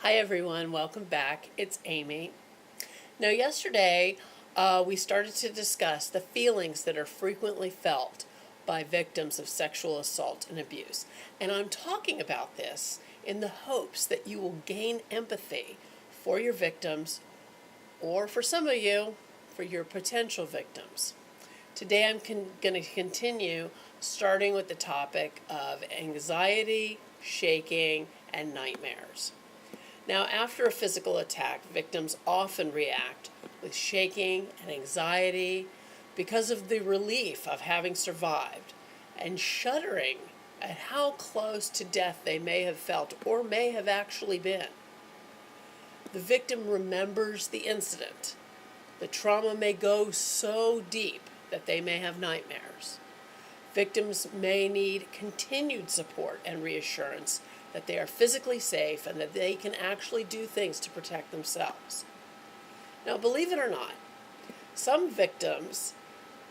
Hi everyone, welcome back. It's Amy. Now, yesterday we started to discuss the feelings that are frequently felt by victims of sexual assault and abuse. And I'm talking about this in the hopes that you will gain empathy for your victims, or for some of you, for your potential victims. Today I'm going to continue starting with the topic of anxiety, shaking, and nightmares. Now, after a physical attack, victims often react with shaking and anxiety because of the relief of having survived, and shuddering at how close to death they may have felt or may have actually been. The victim remembers the incident. The trauma may go so deep that they may have nightmares. Victims may need continued support and reassurance that they are physically safe and that they can actually do things to protect themselves. Now, believe it or not, some victims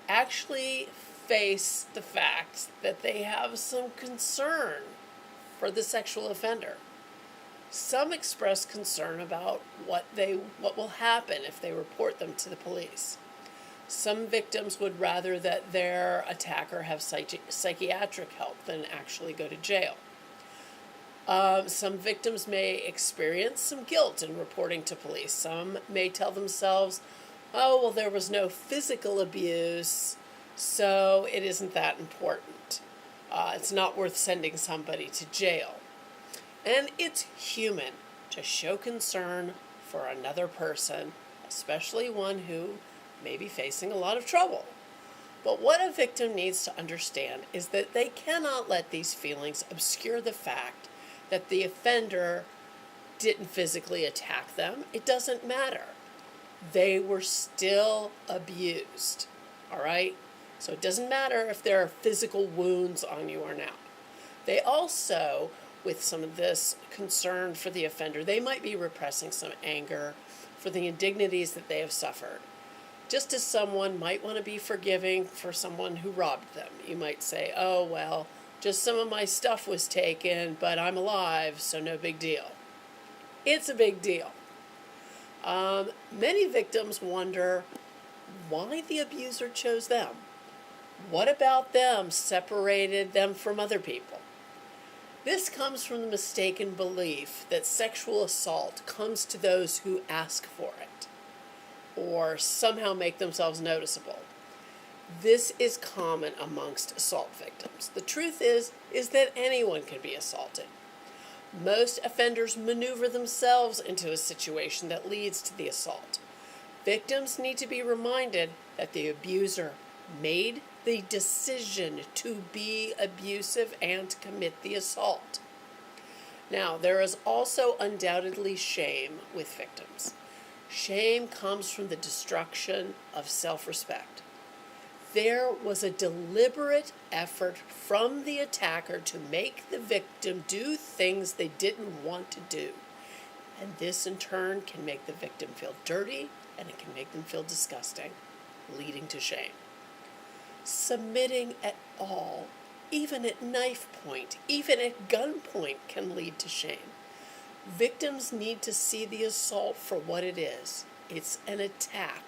actually face the fact that they have some concern for the sexual offender. Some express concern about what will happen if they report them to the police. Some victims would rather that their attacker have psychiatric help than actually go to jail. Some victims may experience some guilt in reporting to police. Some may tell themselves, oh, well, there was no physical abuse, so it isn't that important. It's not worth sending somebody to jail. And it's human to show concern for another person, especially one who may be facing a lot of trouble. But what a victim needs to understand is that they cannot let these feelings obscure the fact that the offender didn't physically attack them. It doesn't matter. They were still abused, all right? So it doesn't matter if there are physical wounds on you or not. They also, with some of this concern for the offender, they might be repressing some anger for the indignities that they have suffered. Just as someone might want to be forgiving for someone who robbed them. You might say, oh, well, just some of my stuff was taken, but I'm alive, so no big deal. It's a big deal. Many victims wonder why the abuser chose them. What about them separated them from other people? This comes from the mistaken belief that sexual assault comes to those who ask for it, or somehow make themselves noticeable. This is common amongst assault victims. The truth is that anyone can be assaulted. Most offenders maneuver themselves into a situation that leads to the assault. Victims need to be reminded that the abuser made the decision to be abusive and to commit the assault. Now, there is also undoubtedly shame with victims. Shame comes from the destruction of self-respect. There was a deliberate effort from the attacker to make the victim do things they didn't want to do. And this in turn can make the victim feel dirty, and it can make them feel disgusting, leading to shame. Submitting at all, even at knife point, even at gunpoint, can lead to shame. Victims need to see the assault for what it is. It's an attack,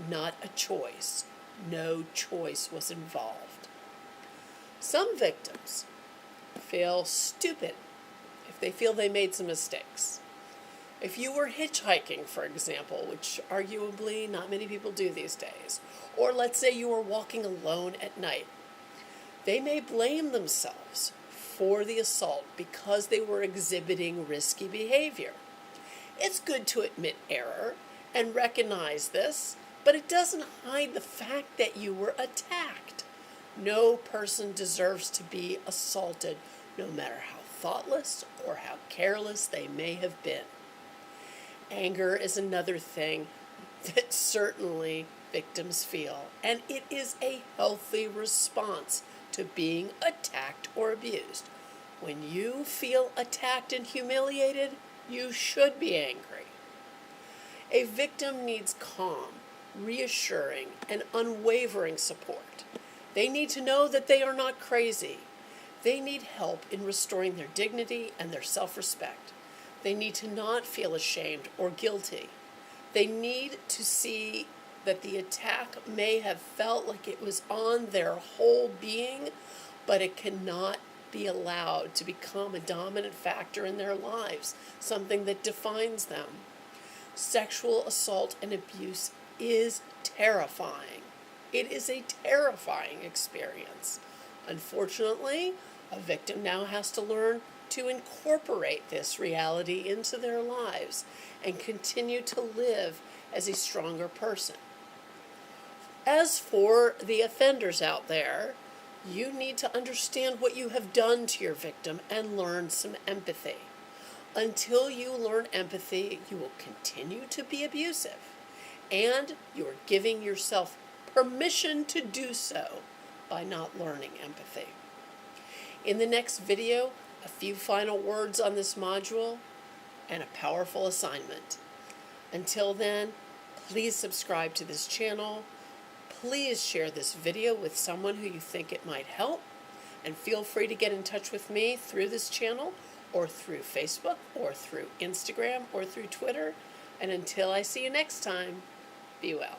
not a choice. No choice was involved. Some victims feel stupid if they feel they made some mistakes. If you were hitchhiking, for example, which arguably not many people do these days, or let's say you were walking alone at night, they may blame themselves for the assault because they were exhibiting risky behavior. It's good to admit error and recognize this, but it doesn't hide the fact that you were attacked. No person deserves to be assaulted, no matter how thoughtless or how careless they may have been. Anger is another thing that certainly victims feel, and it is a healthy response to being attacked or abused. When you feel attacked and humiliated, you should be angry. A victim needs calm, reassuring, and unwavering support. They need to know that they are not crazy. They need help in restoring their dignity and their self-respect. They need to not feel ashamed or guilty. They need to see that the attack may have felt like it was on their whole being, but it cannot be allowed to become a dominant factor in their lives, something that defines them. Sexual assault and abuse is terrifying. It is a terrifying experience. Unfortunately, a victim now has to learn to incorporate this reality into their lives and continue to live as a stronger person. As for the offenders out there, you need to understand what you have done to your victim and learn some empathy. Until you learn empathy, you will continue to be abusive, and you are giving yourself permission to do so by not learning empathy. In the next video, a few final words on this module and a powerful assignment. Until then, please subscribe to this channel. Please share this video with someone who you think it might help, and feel free to get in touch with me through this channel or through Facebook or through Instagram or through Twitter. And until I see you next time, be well.